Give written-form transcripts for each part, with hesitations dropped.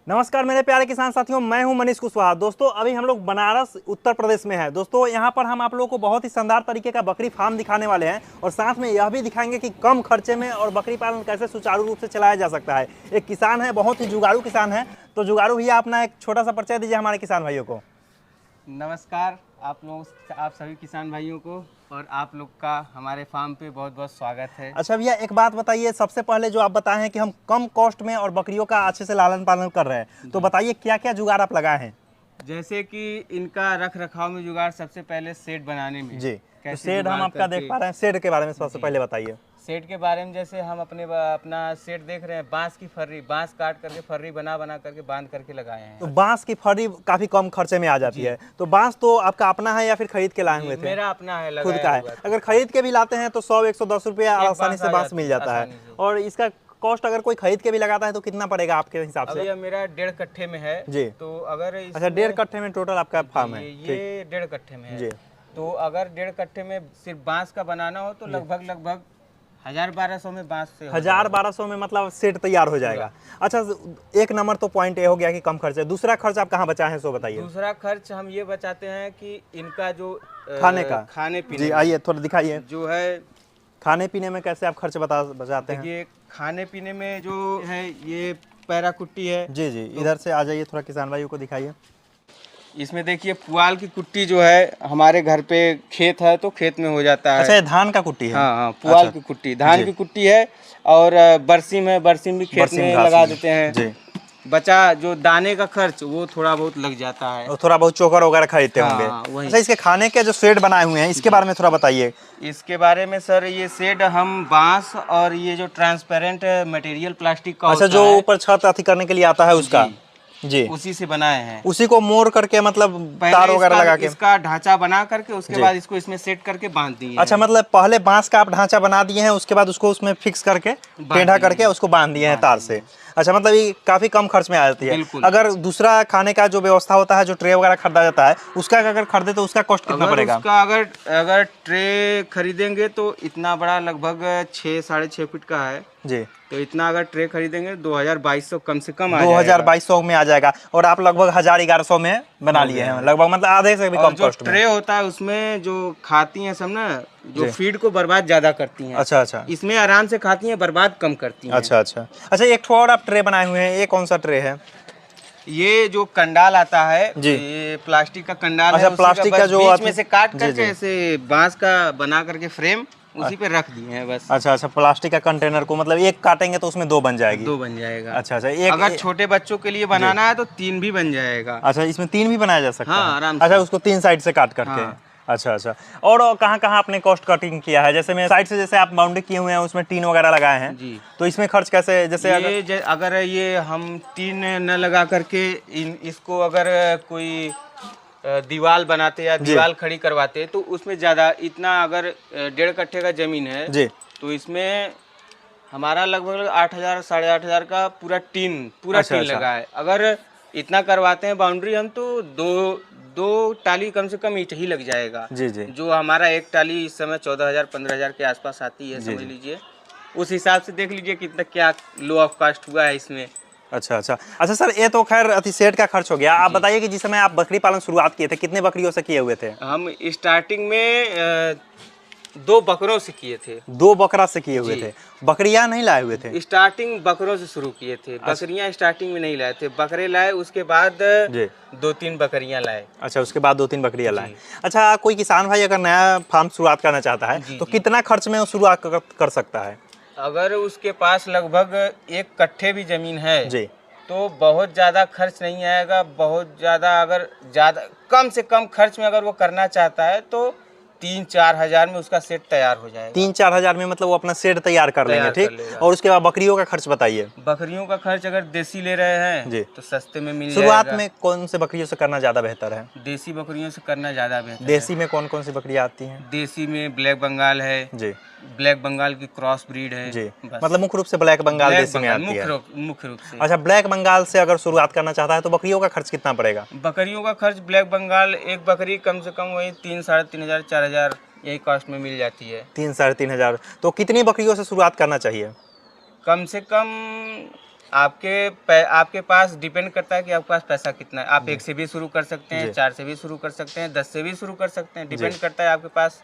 नमस्कार मेरे प्यारे किसान साथियों, मैं हूं मनीष कुशवाहा। दोस्तों अभी हम लोग बनारस उत्तर प्रदेश में हैं। दोस्तों यहां पर हम आप लोगों को बहुत ही शानदार तरीके का बकरी फार्म दिखाने वाले हैं और साथ में यह भी दिखाएंगे कि कम खर्चे में और बकरी पालन कैसे सुचारू रूप से चलाया जा सकता है। एक किसान है, बहुत ही जुगाड़ू किसान है। तो जुगाड़ू भैया अपना एक छोटा सा परिचय दीजिए हमारे किसान भाइयों को। नमस्कार आप सभी किसान भाइयों को और आप लोग का हमारे फार्म पे बहुत बहुत स्वागत है। अच्छा भैया, एक बात बताइए, सबसे पहले जो आप बताए हैं कि हम कम कॉस्ट में और बकरियों का अच्छे से लालन पालन कर रहे हैं, तो बताइए क्या क्या जुगाड़ आप लगाए हैं। जैसे कि इनका रख रखाव में जुगाड़, सबसे पहले शेड बनाने में जी, तो शेड हम आपका देख पा रहे हैं। शेड के बारे में सबसे पहले बताइए। शेड के बारे में जैसे हम अपना शेड देख रहे हैं, बांस की फर्री, बांस काट करके फर्री बना करके बांध करके लगाए हैं। तो बांस की फर्री काफी कम खर्चे में आ जाती है। तो बांस तो आपका अपना है या फिर खरीद के लाए हुए थे? मेरा अपना है, खुद का है। अगर खरीद के भी लाते हैं तो 100-110 रुपये आसानी से बांस मिल जाता है। और इसका कॉस्ट अगर कोई खरीद के भी लगाता है तो कितना पड़ेगा आपके हिसाब से? मेरा 1.5 कट्ठे में है जी। तो अगर अच्छा, 1.5 कट्ठे में टोटल आपका फार्म है? ये 1.5 कट्ठे में है जी। तो अगर 1.5 कट्ठे में सिर्फ बांस का बनाना हो तो लगभग 1000-1200 में बांस से 1000-1200 में मतलब सेट तैयार हो जाएगा। अच्छा, एक नंबर तो पॉइंट ये हो गया कि कम खर्च है। दूसरा खर्च आप कहाँ बचाए हैं सो बताइए। दूसरा खर्च हम ये बचाते हैं कि इनका जो खाने पीने, जी आइए थोड़ा दिखाइए, जो है खाने पीने में कैसे आप खर्च बचाते हैं? देखिए खाने पीने में जो है ये पैरा कुट्टी है। जी जी, इधर से आ जाइए, थोड़ा किसान भाइयों को दिखाइए। इसमें देखिए पुआल की कुट्टी जो है, हमारे घर पे खेत है तो खेत में हो जाता है। अच्छा, ये धान का कुट्टी है? हाँ, पुआल की कुट्टी, धान की कुट्टी है। और बरसीम भी खेत में लगा देते हैं जी। बचा जो दाने का खर्च वो थोड़ा बहुत लग जाता है, और थोड़ा बहुत चोकर वगैरह खरीदते होंगे। अच्छा, इसके खाने के जो शेड बनाए हुए हैं इसके बारे में थोड़ा बताइए। इसके बारे में सर, ये शेड हम बांस और ये जो ट्रांसपेरेंट मटेरियल प्लास्टिक का, अच्छा, जो ऊपर छत अथी करने के लिए आता है उसका, जी, उसी से बनाए हैं। उसी को मोड़ करके मतलब तार वगैरह लगा के इसका ढांचा बना करके उसके बाद इसको इसमें सेट करके बांध दिए। अच्छा, मतलब पहले बांस का आप ढांचा बना दिए हैं, उसके बाद उसको उसमें फिक्स करके टेढ़ा करके उसको बांध दिए हैं तार से। अच्छा, मतलब ये काफी कम खर्च में आ जाती है। अगर दूसरा खाने का जो व्यवस्था होता है, जो ट्रे वगैरह खरीदा जाता है, उसका अगर खरीदे तो उसका कॉस्ट कितना पड़ेगा? उसका अगर ट्रे खरीदेंगे तो इतना बड़ा, लगभग 6-6.5 फीट का है जी। तो इतना अगर ट्रे खरीदेंगे 2200 कम से कम 2200 में आ जाएगा। और आप लगभग 1000-1100 में बना लिए हैं, लगभग मतलब आधे से भी कम कॉस्ट में। ट्रे होता है उसमें जो खाती हैं सब ना, जो फीड को बर्बाद ज्यादा करती हैं। अच्छा अच्छा, इसमें आराम से खाती हैं, बर्बाद कम करती हैं। अच्छा अच्छा। अच्छा, एक और आप ट्रे बनाए हुए हैं, ये कौन सा ट्रे है? ये जो कंडाल आता है जी, ये प्लास्टिक का कंडाल है। अच्छा, प्लास्टिक का जो बीच में से काट करके ऐसे बांस का बना करके फ्रेम उसी पे रख दिए हैं बस। अच्छा अच्छा, प्लास्टिक का कंटेनर को मतलब एक काटेंगे तो उसमें 2 बन जाएगी? 2 बन जाएगा। अच्छा अच्छा, एक अगर छोटे बच्चों के लिए बनाना है तो 3 भी बन जाएगा। अच्छा, इसमें 3 भी बनाया जा सकता है? हाँ, आराम से। अच्छा, उसको 3 साइड से काट करके। हाँ। अच्छा अच्छा। और कहाँ कहाँ आपने कॉस्ट कटिंग किया है? जैसे मैं साइड से, जैसे आप बाउंड्री किए हुए हैं उसमें टीन वगैरह लगाए हैं जी, तो इसमें खर्च कैसे? जैसे अगर ये हम टीन न लगा करके इसको अगर कोई दीवार बनाते या दीवार खड़ी करवाते तो उसमें ज्यादा, इतना अगर 1.5 कट्ठे का जमीन है जी, तो इसमें हमारा लगभग 8000 8,500 का पूरा टीन लगा है। अगर इतना करवाते हैं बाउंड्री हम तो दो टाली कम से कम ईंट ही लग जाएगा जी जी। जो हमारा एक टाली इस समय 14,000-15,000 के आसपास आती है, समझ लीजिए। उस हिसाब से देख लीजिए कितना क्या लो ऑफ कास्ट हुआ है इसमें। अच्छा अच्छा। अच्छा सर, ये तो खैर अति सेट का खर्च हो गया। आप बताइए कि जिस समय आप बकरी पालन शुरुआत किए थे, कितने बकरियों से किए हुए थे? हम स्टार्टिंग में 2 बकरों से किए थे। 2 बकरा से किए हुए थे? बकरियां नहीं लाए हुए थे? स्टार्टिंग बकरों से शुरू किए थे। बकरियां स्टार्टिंग में नहीं लाए थे, बकरे लाए, उसके बाद 2-3 बकरियां लाए। अच्छा, उसके बाद 2-3 बकरियां लाए। अच्छा, कोई किसान भाई अगर नया फार्म शुरुआत करना चाहता है तो कितना खर्च में शुरुआत कर सकता है? अगर उसके पास लगभग 1 कट्ठे भी जमीन है जी, तो बहुत ज़्यादा खर्च नहीं आएगा। बहुत ज़्यादा, अगर ज़्यादा कम से कम खर्च में अगर वो करना चाहता है तो 3-4 हजार में उसका सेट तैयार हो जाएगा। 3-4 हजार में मतलब वो अपना सेट तैयार कर लेंगे, ठीक। और उसके बाद बकरियों का खर्च बताइए। बकरियों का खर्च अगर देसी ले रहे हैं जी तो सस्ते में मिल जाएगा। शुरुआत में कौन से बकरियों से करना ज्यादा बेहतर है? देसी बकरियों से करना ज्यादा बेहतर है। देसी में कौन कौन सी बकरियां आती हैं? देसी में ब्लैक बंगाल है जी, ब्लैक बंगाल की क्रॉस ब्रीड है जी। मतलब मुख्य रूप से ब्लैक बंगाल देसी में आती है, मुख्य रूप से। अच्छा, ब्लैक बंगाल से अगर शुरुआत करना चाहता है तो बकरियों का खर्च कितना पड़ेगा? बकरियों का खर्च ब्लैक बंगाल एक बकरी कम से कम वही 3-3,500-4,000 यही कॉस्ट में मिल जाती है। 3-3,500। तो कितनी बकरियों से शुरुआत करना चाहिए? कम से कम आपके पास डिपेंड करता है कि आपके पास पैसा कितना है। आप 1 से भी शुरू कर सकते हैं, 4 से भी शुरू कर सकते हैं, 10 से भी शुरू कर सकते हैं। डिपेंड करता है आपके पास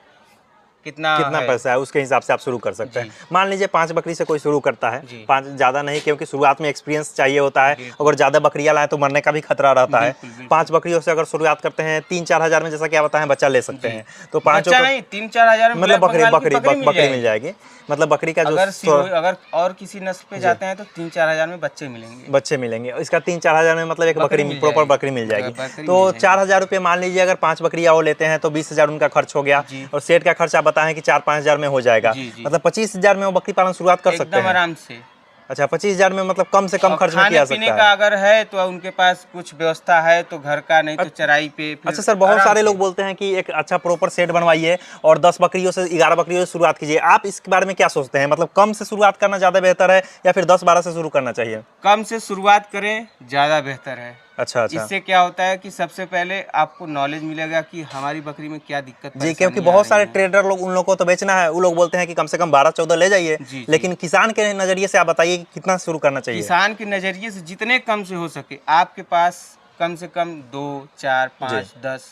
कितना है। पैसा है, उसके हिसाब से आप शुरू कर सकते हैं। मान लीजिए 5 बकरी से कोई शुरू करता है, 5 ज़्यादा नहीं, क्योंकि शुरुआत में एक्सपीरियंस चाहिए होता है। अगर ज़्यादा बकरियां लाएं तो मरने का भी खतरा रहता है। 5 बकरियों से अगर शुरुआत करते हैं 3-4 हज़ार में, जैसा कि आप बताएं, बच्चा ले सकते हैं। तो 5 नहीं, 3-4 हज़ार में मतलब बकरी मिल जाएगी। मतलब बकरी का अगर और किसी नस्ल पे जाते हैं तो 3-4 हज़ार में बच्चे मिलेंगे। इसका 3-4 हज़ार में मतलब एक बकरी प्रॉपर बकरी मिल जाएगी। तो 4,000 रुपये मान लीजिए, अगर 5 बकरियां वो लेते हैं तो 20,000 उनका खर्च हो गया, और सेट का खर्च आप बताएं कि 4-5 हज़ार में हो जाएगा। मतलब 25,000 में वो बकरी पालन शुरुआत कर सकते हैं आराम से। अच्छा, 25,000 में मतलब कम से कम खर्च में किया सकता है। खाने पीने का अगर है तो उनके पास कुछ व्यवस्था है तो घर का, नहीं तो चराई पे। अच्छा सर, बहुत सारे लोग बोलते हैं कि एक अच्छा प्रॉपर सेट बनवाइए और 10 बकरियों से 11 बकरियों से शुरुआत कीजिए। आप इसके बारे में क्या सोचते हैं? मतलब कम से शुरुआत करना ज़्यादा बेहतर है या फिर 10-12 से शुरू करना चाहिए? कम से शुरुआत करें, ज़्यादा बेहतर है। अच्छा। इससे क्या होता है कि सबसे पहले आपको नॉलेज मिलेगा कि हमारी बकरी में क्या दिक्कत जी, क्योंकि बहुत सारे ट्रेडर लोग, उन लोगों को तो बेचना है, वो लोग बोलते हैं कि कम से कम 12-14 ले जाइए। लेकिन किसान के नज़रिए से आप बताइए कि कितना शुरू करना चाहिए? किसान के नज़रिए से जितने कम से हो सके, आपके पास कम से कम 2, 4, 5, 10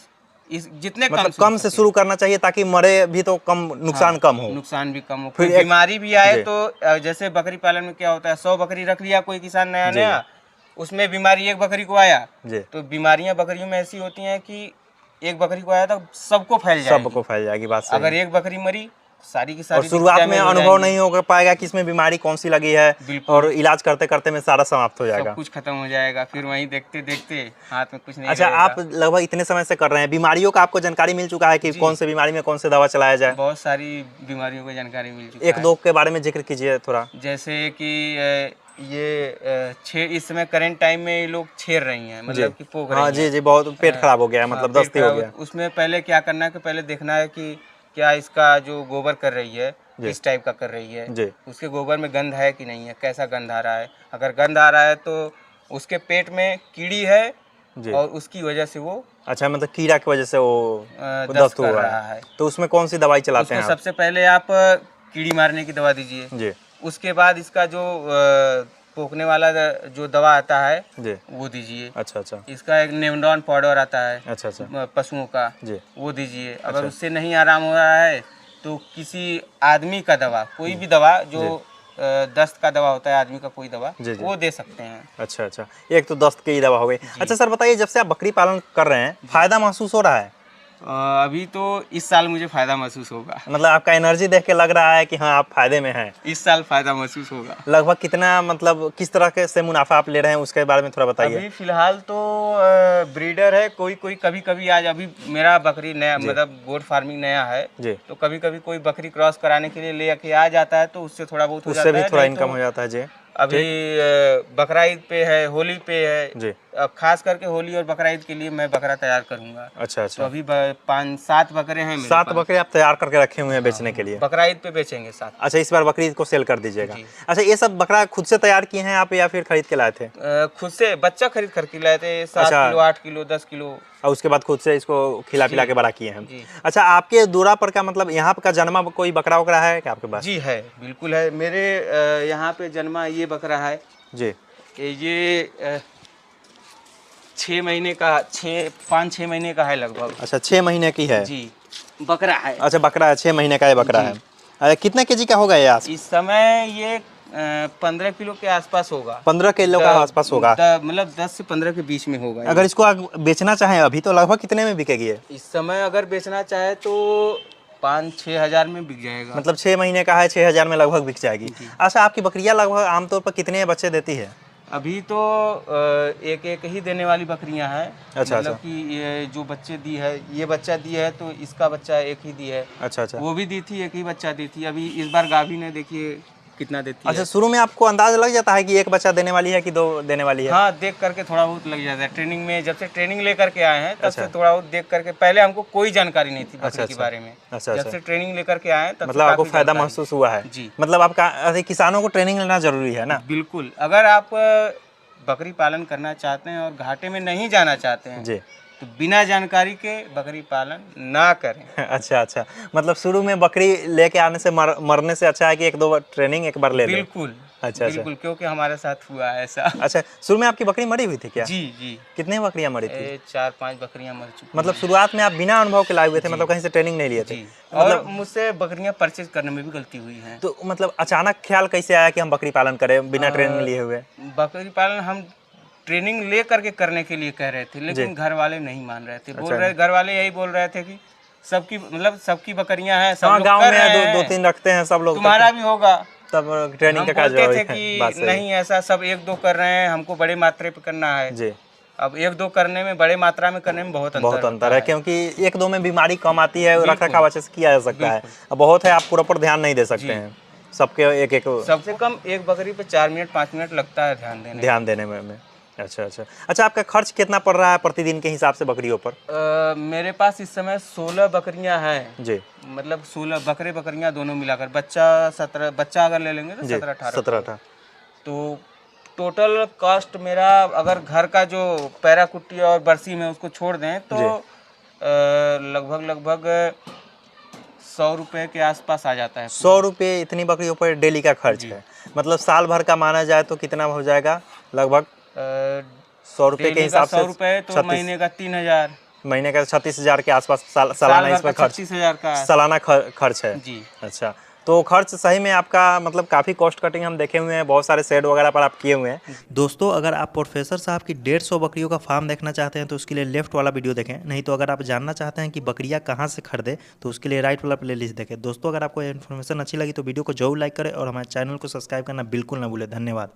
जितने मतलब कम से शुरू करना चाहिए, ताकि मरे भी तो कम, नुकसान कम हो। नुकसान भी कम हो, फिर बीमारी भी आए तो। जैसे बकरी पालन में क्या होता है, 100 बकरी रख लिया कोई किसान नया, उसमें बीमारी एक बकरी को आया, तो बीमारियां बकरियों में ऐसी होती हैं कि एक बकरी को आया तो सबको फैल जाएगी। बात सही। अगर एक बकरी मरी, सारी की सारी। और शुरुआत में अनुभव नहीं हो पाएगा कि इसमें बीमारी कौन सी लगी है, और इलाज करते करते में सारा समाप्त हो जाएगा, सब कुछ खत्म हो जाएगा। फिर वहीं देखते देखते हाथ में कुछ नहीं। अच्छा, आप लगभग इतने समय से कर रहे हैं, बीमारियों का आपको जानकारी मिल चुका है कि कौन से बीमारी में कौन से दवा चलाया जाए? बहुत सारी बीमारियों की जानकारी मिल चुकी है। 1-2 के बारे में जिक्र कीजिए थोड़ा। जैसे कि ये इस समय करंट टाइम में ये लोग छेड़ रही हैं, मतलब कि पोक रही हैं। जी, बहुत पेट खराब हो गया है, मतलब दस्ती हो गया। उसमें पहले क्या करना है कि पहले देखना है कि क्या इसका जो गोबर कर रही है किस टाइप का कर रही है, उसके गोबर में गंध है कि नहीं है, कैसा गंध आ रहा है। अगर गंध आ रहा है तो उसके पेट में कीड़ी है और उसकी वजह से वो, अच्छा, मतलब कीड़ा की वजह से वो दस्त हो रहा है। तो उसमें कौन सी दवाई चलाते हैं? सबसे पहले आप कीड़ी मारने की दवा दीजिए। उसके बाद इसका जो पोकने वाला जो दवा आता है वो दीजिए। अच्छा। इसका एक नेमडॉन पाउडर आता है। अच्छा। पशुओं का, वो दीजिए। अगर उससे नहीं आराम हो रहा है तो किसी आदमी का दवा, कोई भी दवा जो दस्त का दवा होता है, आदमी का कोई दवा, वो दे सकते हैं। अच्छा, एक तो दस्त की दवा हो गई। अच्छा सर, बताइए, जब से आप बकरी पालन कर रहे हैं, फायदा महसूस हो रहा है? अभी तो इस साल मुझे फायदा महसूस होगा। मतलब आपका एनर्जी देख के लग रहा है कि हाँ, आप फायदे में हैं। इस साल फायदा महसूस होगा। लगभग कितना, मतलब किस तरह के से मुनाफा आप ले रहे हैं, उसके बारे में थोड़ा बताइए। अभी फिलहाल तो ब्रीडर है, कोई कभी आज अभी मेरा बकरी नया, मतलब गोट फार्मिंग नया है, तो कभी कोई बकरी क्रॉस कराने के लिए लेके आ जाता है, तो उससे थोड़ा बहुत हो जाता है, उससे भी थोड़ा इनकम हो जाता है। जी, अभी बकरा ईद पे है, होली पे है, खास करके होली और बकरा ईद के लिए मैं बकरा तैयार करूंगा। अच्छा। तो अभी 5-7 बकरे हैं मेरे 7 बकरे आप तैयार करके रखे हुए हैं बेचने के लिए? बकरा ईद पे बेचेंगे 7। अच्छा, इस बार बकरी ईद को सेल कर दीजिएगा। अच्छा, ये सब बकरा खुद से तैयार किए हैं आप या फिर खरीद के लाए थे? खुद से, बच्चा खरीद करके लाए थे। 7 किलो, 8 किलो, 10 किलो, और उसके बाद खुद से इसको खिला पिला के बड़ा किए हैं। अच्छा, आपके दूरा पर का, मतलब यहाँ का जन्मा कोई बकरा वकरा है क्या आपके पास? जी है, बिल्कुल है। मेरे यहाँ पे जन्मा ये बकरा है जी। ये 6 महीने का, 5-6 महीने का है लगभग। अच्छा, 6 महीने की है जी, बकरा है। अच्छा, बकरा है, 6 महीने का ये बकरा है। अच्छा, कितने केजी का होगा ये? इस समय ये 15 किलो के आसपास होगा। 15 किलो का आसपास होगा, मतलब 10 से 15 के बीच में होगा। अगर इसको बेचना चाहें अभी तो लगभग कितने में बिकेगी ये? इस समय अगर बेचना चाहे तो 5-6 हज़ार में बिक जाएगा। मतलब 6 महीने का है, 6 हज़ार में लगभग बिक जाएगी। अच्छा, आपकी बकरियां लगभग आमतौर पर कितने बच्चे देती है? अभी तो एक ही देने वाली बकरियां हैं। अच्छा, मतलब कि ये जो बच्चे दी है, ये बच्चा दी है तो इसका बच्चा एक ही दी है। अच्छा, वो भी दी थी, एक ही बच्चा दी थी। अभी इस बार गाभी ने देखिए कितना देती है। अच्छा, शुरू में आपको अंदाजा लग जाता है कि एक बच्चा देने वाली है कि 2 देने वाली है? हाँ, देख करके थोड़ा बहुत लग जाता है। ट्रेनिंग में, जब से ट्रेनिंग लेकर के आए हैं तब से थोड़ा बहुत देख करके, पहले हमको कोई जानकारी नहीं थी बकरी के बारे में। अच्छा, जब से ट्रेनिंग लेकर के आए तब मतलब आपको फायदा महसूस हुआ है? जी, मतलब आपका किसानों को ट्रेनिंग लेना जरूरी है ना? बिल्कुल। अगर आप बकरी पालन करना चाहते हैं और घाटे में नहीं जाना चाहते हैं जी, तो बिना जानकारी के बकरी पालन ना करें। अच्छा, मतलब शुरू में बकरी लेके आने से मरने से अच्छा है कि 1-2 बार ट्रेनिंग एक बार ले लें। बिल्कुल, अच्छा। बिल्कुल, क्योंकि हमारे साथ हुआ है ऐसा। अच्छा, शुरू में आपकी बकरी मरी हुई थी क्या? जी जी। कितनी बकरियां मरी थी? 4-5 बकरियां मर चुकी मतलब शुरुआत में आप बिना अनुभव के लाए हुए थे, मतलब कहीं से ट्रेनिंग नहीं लिए थे? जी। मतलब और मुझसे बकरियां परचेज करने में भी गलती हुई है। तो मतलब अचानक ख्याल कैसे आया कि हम बकरी पालन करें बिना ट्रेनिंग लिए हुए? बकरी पालन हम ट्रेनिंग ले करके करने के लिए कह रहे थे, जी। लेकिन घर वाले नहीं मान रहे थे। बोल अच्छा। रहे, घर वाले यही बोल रहे थे कि सबकी मतलब सबकी बकरियां हैं, सब हाँ, लोग गांव कर में रहे दो हैं, 3 रखते हैं सब लोग, तुम्हारा भी होगा। तब ट्रेनिंग हम का बोलते थे बात कि सही है। नहीं, ऐसा सब 1-2 कर रहे हैं, हमको बड़े मात्रा पे करना है। जी, अब 1-2 करने में, बड़े मात्रा में करने में बहुत बहुत अंतर अंतर होता है, है। क्योंकि 1-2 में बीमारी कम आती है, रख बिल्कुल। रखाव अच्छे से किया जा सकता है। बिल्कुल। अब बहुत है, आप पूरा ध्यान नहीं दे सकते जी। हैं, सबके एक सबसे कम एक बकरी पे 4 मिनट 5 मिनट लगता है ध्यान देने में। अच्छा अच्छा अच्छा, आपका खर्च कितना पड़ रहा है प्रतिदिन के हिसाब से बकरियों पर? में। मेरे पास इस समय 16 बकरियां हैं। जी मतलब 16 बकरियां दोनों मिलाकर, बच्चा 17, बच्चा अगर ले लेंगे तो जी, 17-18 17 तो टोटल कॉस्ट मेरा, अगर घर का जो पैराकुट्टी और बरसी में उसको छोड़ दें तो जी। लगभग 100 रुपये के आसपास आ जाता है। 100 रुपये इतनी बकरियों पर डेली का खर्च जी। है? मतलब साल भर का माना जाए तो कितना हो जाएगा लगभग? 100 रुपये के डेली का हिसाब से 100 रुपये तो 36, महीने का 3000, महीने का 36,000 के आसपास साल सालाना भर इसमें का खर्च, 36,000 का। सालाना खर्च है। जी। अच्छा, तो खर्च सही में आपका मतलब काफ़ी कॉस्ट कटिंग हम देखे हुए हैं, बहुत सारे शेड वगैरह पर आप किए हुए हैं। दोस्तों, अगर आप प्रोफेसर साहब की 150 बकरियों का फार्म देखना चाहते हैं तो उसके लिए लेफ्ट वाला वीडियो देखें, नहीं तो अगर आप जानना चाहते हैं कि बकरियां कहां से खरीदें तो उसके लिए राइट वाला प्लेलिस्ट देखें। दोस्तों, अगर आपको इन्फॉर्मेशन अच्छी लगी तो वीडियो को जरूर लाइक करें और हमारे चैनल को सब्सक्राइब करना बिल्कुल ना भूलें। धन्यवाद।